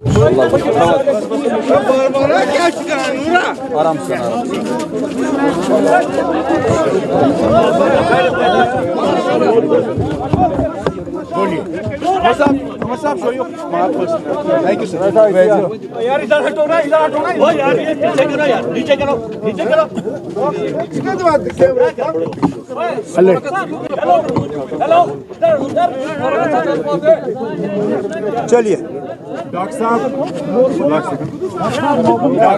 आराम से साहब show you thank you sir. यार इधर हटो ना, इधर हटो ना। ओ यार ये नीचे करो यार, नीचे करो, नीचे करो। हेलो हेलो चलिए डॉक्टर साहब, डॉक्टर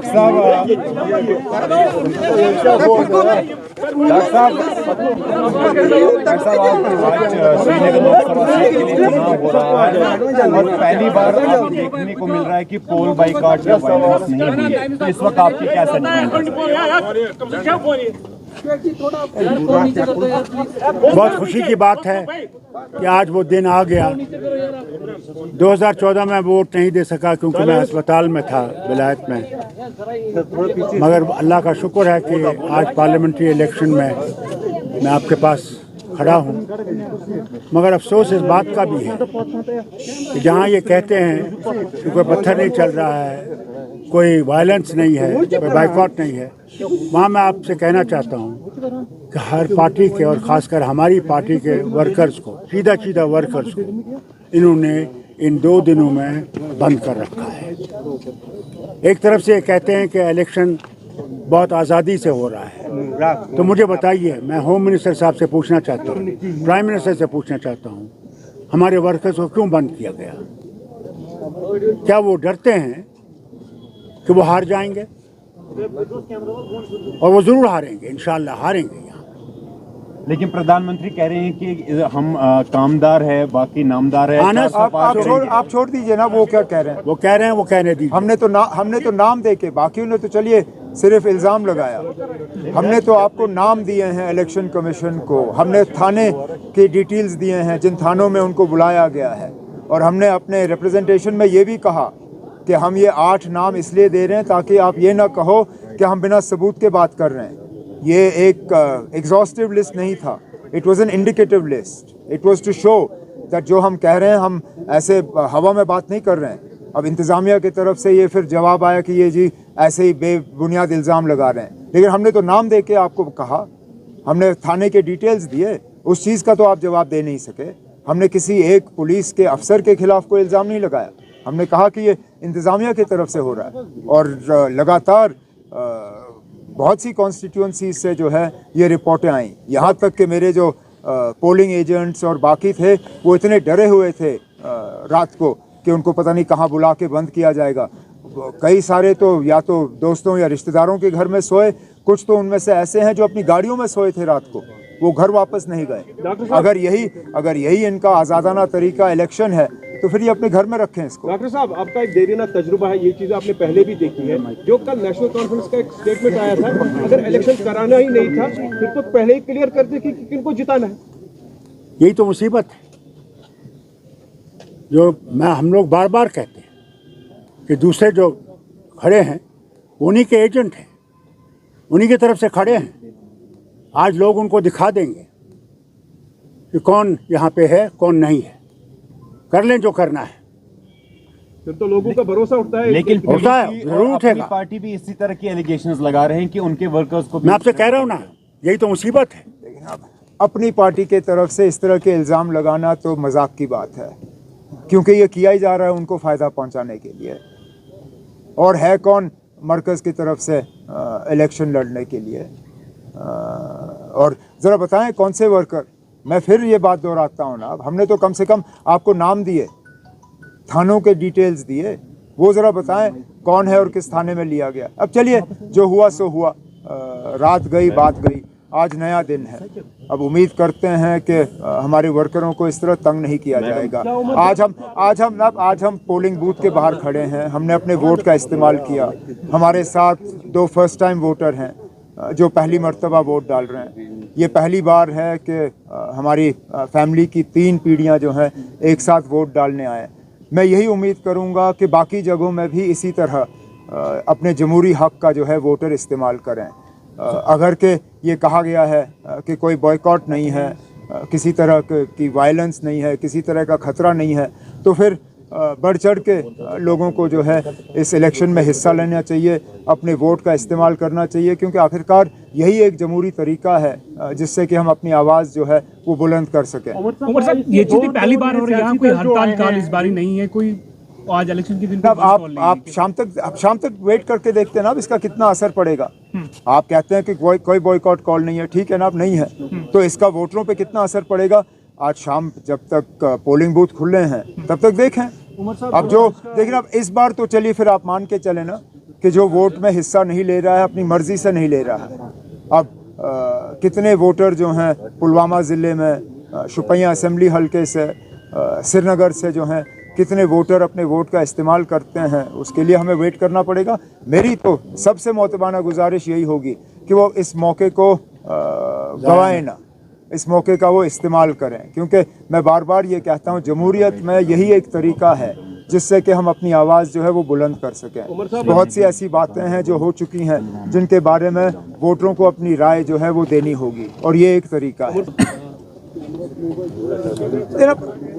साहब, श्रीनगर लोकसभा सीट के लिए चुनाव हो रहा है और पहली बार अब देखने को मिल रहा है कि पोल बाइकआउट या वायलेंस नहीं हुई है, तो इस वक्त आपकी क्या सेंटिमेंट है? बहुत खुशी की बात है कि आज वो दिन आ गया। 2014 में वोट नहीं दे सका क्योंकि मैं अस्पताल में था विलायत में, मगर अल्लाह का शुक्र है कि आज पार्लियामेंट्री इलेक्शन में मैं आपके पास खड़ा हूँ। मगर अफसोस इस बात का भी है कि जहाँ ये कहते हैं कि कोई पत्थर नहीं चल रहा है, कोई वायलेंस नहीं है, कोई बाइकआउट नहीं है, वहाँ मैं आपसे कहना चाहता हूँ कि हर पार्टी के और ख़ासकर हमारी पार्टी के वर्कर्स को, सीधा वर्कर्स को इन्होंने इन 2 दिनों में बंद कर रखा है। एक तरफ से ये कहते हैं कि इलेक्शन बहुत आज़ादी से हो रहा है, तो मुझे बताइए, मैं होम मिनिस्टर साहब से पूछना चाहता हूँ, प्राइम मिनिस्टर से पूछना चाहता हूँ, हमारे वर्कर्स को क्यों बंद किया गया? क्या वो डरते हैं कि वो हार जाएंगे? और वो ज़रूर हारेंगे, इंशाल्लाह हारेंगे यहाँ। लेकिन प्रधानमंत्री कह रहे हैं कि हम कामदार है, बाकी नामदार है। आप छोड़ दीजिए ना, वो क्या कह रहे हैं? वो कह रहे हैं, वो कहने दीजिए। हमने तो नाम दे के, बाकियों ने तो चलिए सिर्फ इल्ज़ाम लगाया। हमने तो आपको नाम दिए हैं इलेक्शन कमीशन को, हमने थाने की डिटेल्स दिए हैं जिन थानों में उनको बुलाया गया है, और हमने अपने रिप्रेजेंटेशन में ये भी कहा कि हम ये 8 नाम इसलिए दे रहे हैं ताकि आप ये ना कहो कि हम बिना सबूत के बात कर रहे हैं। ये एक एग्जॉस्टिव लिस्ट नहीं था, it was an indicative list, it was to show that जो हम कह रहे हैं हम ऐसे हवा में बात नहीं कर रहे हैं। अब इंतज़ामिया की तरफ से ये फिर जवाब आया कि ये जी ऐसे ही बेबुनियाद इल्ज़ाम लगा रहे हैं, लेकिन हमने तो नाम दे के आपको कहा, हमने थाने के डिटेल्स दिए, उस चीज़ का तो आप जवाब दे नहीं सके। हमने किसी एक पुलिस के अफसर के खिलाफ कोई इल्ज़ाम नहीं लगाया, हमने कहा कि ये इंतज़ामिया की तरफ से हो रहा है। और लगातार बहुत सी कॉन्स्टिट्यूंसीज से जो है ये रिपोर्टें आई, यहाँ तक कि मेरे जो पोलिंग एजेंट्स और बाकी थे वो इतने डरे हुए थे रात को कि उनको पता नहीं कहाँ बुला के बंद किया जाएगा। कई सारे तो या तो दोस्तों या रिश्तेदारों के घर में सोए, कुछ तो उनमें से ऐसे हैं जो अपनी गाड़ियों में सोए थे रात को, वो घर वापस नहीं गए। अगर यही इनका आज़ादाना तरीका इलेक्शन है तो फिर ये अपने घर में रखें इसको। डॉक्टर साहब, आपका एक देरीना तजुर्बा है, ये चीज़ें आपने पहले भी देखी है। जो कल नेशनल कॉन्फ्रेंस का एक स्टेटमेंट आया था, अगर इलेक्शन कराना ही नहीं था फिर तो पहले ही क्लियर कर दे कि किनको जिताना है। यही तो मुसीबत है जो हम लोग बार बार कहते हैं कि दूसरे जो खड़े हैं उन्हीं के एजेंट हैं, उन्हीं की तरफ से खड़े हैं। आज लोग उनको दिखा देंगे कि कौन यहाँ पे है, कौन नहीं है। कर लें जो करना है, फिर तो लोगों का भरोसा उठता है। लेकिन होता है, जरूर उठेगा। पार्टी भी इसी तरह की एलिगेशंस लगा रहे हैं कि उनके वर्कर्स को। मैं आपसे कह रहा हूँ ना, यही तो मुसीबत है। अपनी पार्टी के तरफ से इस तरह के इल्ज़ाम लगाना तो मजाक की बात है, क्योंकि ये किया ही जा रहा है उनको फ़ायदा पहुंचाने के लिए। और है कौन मरकज़ की तरफ से इलेक्शन लड़ने के लिए? और ज़रा बताएं कौन से वर्कर? मैं फिर ये बात दोहराता हूँ ना, हमने तो कम से कम आपको नाम दिए, थानों के डिटेल्स दिए, वो ज़रा बताएं कौन है और किस थाने में लिया गया। अब चलिए, जो हुआ सो हुआ, रात गई बात गई, आज नया दिन है। अब उम्मीद करते हैं कि हमारे वर्करों को इस तरह तंग नहीं किया जाएगा। आज हम पोलिंग बूथ के बाहर खड़े हैं, हमने अपने वोट का इस्तेमाल किया। हमारे साथ 2 फर्स्ट टाइम वोटर हैं जो पहली मर्तबा वोट डाल रहे हैं। ये पहली बार है कि हमारी फैमिली की 3 पीढ़ियाँ जो हैं एक साथ वोट डालने आए। मैं यही उम्मीद करूँगा कि बाकी जगहों में भी इसी तरह अपने जमहूरी हक़ का जो है वोटर इस्तेमाल करें। अगर के ये कहा गया है कि कोई बॉयकॉट नहीं है, किसी तरह की वायलेंस नहीं है, किसी तरह का ख़तरा नहीं है, तो फिर बढ़ चढ़ के लोगों को जो है इस इलेक्शन में हिस्सा लेना चाहिए, अपने वोट का इस्तेमाल करना चाहिए, क्योंकि आखिरकार यही एक जमहूरी तरीका है जिससे कि हम अपनी आवाज़ जो है वो बुलंद कर सकें। उमर साहब, ये चीज़ पहली बार हो रही है, यहाँ कोई हड़ताल काल इस बारी नहीं है, कोई आज इलेक्शन के दिन अब आप शाम तक वेट करके देखते हैं ना अब इसका कितना असर पड़ेगा। आप कहते हैं कि कोई बॉयकॉट कॉल नहीं है, ठीक है ना, अब नहीं है तो इसका वोटरों पे कितना असर पड़ेगा। आज शाम जब तक पोलिंग बूथ खुले हैं तब तक देखें। अब जो देखिए, अब इस बार तो चलिए फिर आप मान के चले ना कि जो वोट में हिस्सा नहीं ले रहा है अपनी मर्जी से नहीं ले रहा है। अब कितने वोटर जो हैं पुलवामा ज़िले में शुपियाँ असेंबली हल्के से श्रीनगर से जो हैं कितने वोटर अपने वोट का इस्तेमाल करते हैं, उसके लिए हमें वेट करना पड़ेगा। मेरी तो सबसे मोतबाना गुजारिश यही होगी कि वो इस मौके को गंवाएं ना, इस मौके का वो इस्तेमाल करें, क्योंकि मैं बार बार ये कहता हूँ जमहूरियत में यही एक तरीका है जिससे कि हम अपनी आवाज़ जो है वो बुलंद कर सकें। बहुत सी ऐसी बातें हैं जो हो चुकी हैं जिनके बारे में वोटरों को अपनी राय जो है वो देनी होगी और ये एक तरीका है।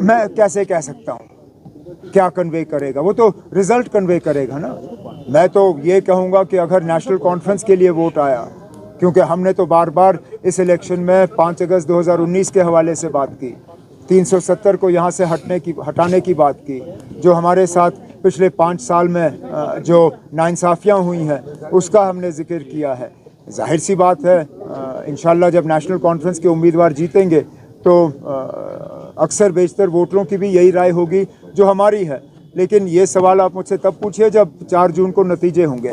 मैं कैसे कह सकता हूँ क्या कन्वे करेगा, वो तो रिजल्ट कन्वे करेगा ना। मैं तो ये कहूँगा कि अगर नेशनल कॉन्फ्रेंस के लिए वोट आया, क्योंकि हमने तो बार बार इस इलेक्शन में 5 अगस्त 2019 के हवाले से बात की, 370 को यहाँ से हटाने की बात की, जो हमारे साथ पिछले 5 साल में जो नाइंसाफ़ियाँ हुई हैं उसका हमने जिक्र किया है। जाहिर सी बात है इंशाल्लाह जब नेशनल कॉन्फ्रेंस के उम्मीदवार जीतेंगे तो अक्सर बेशतर वोटरों की भी यही राय होगी जो हमारी है। लेकिन ये सवाल आप मुझसे तब पूछिए जब 4 जून को नतीजे होंगे।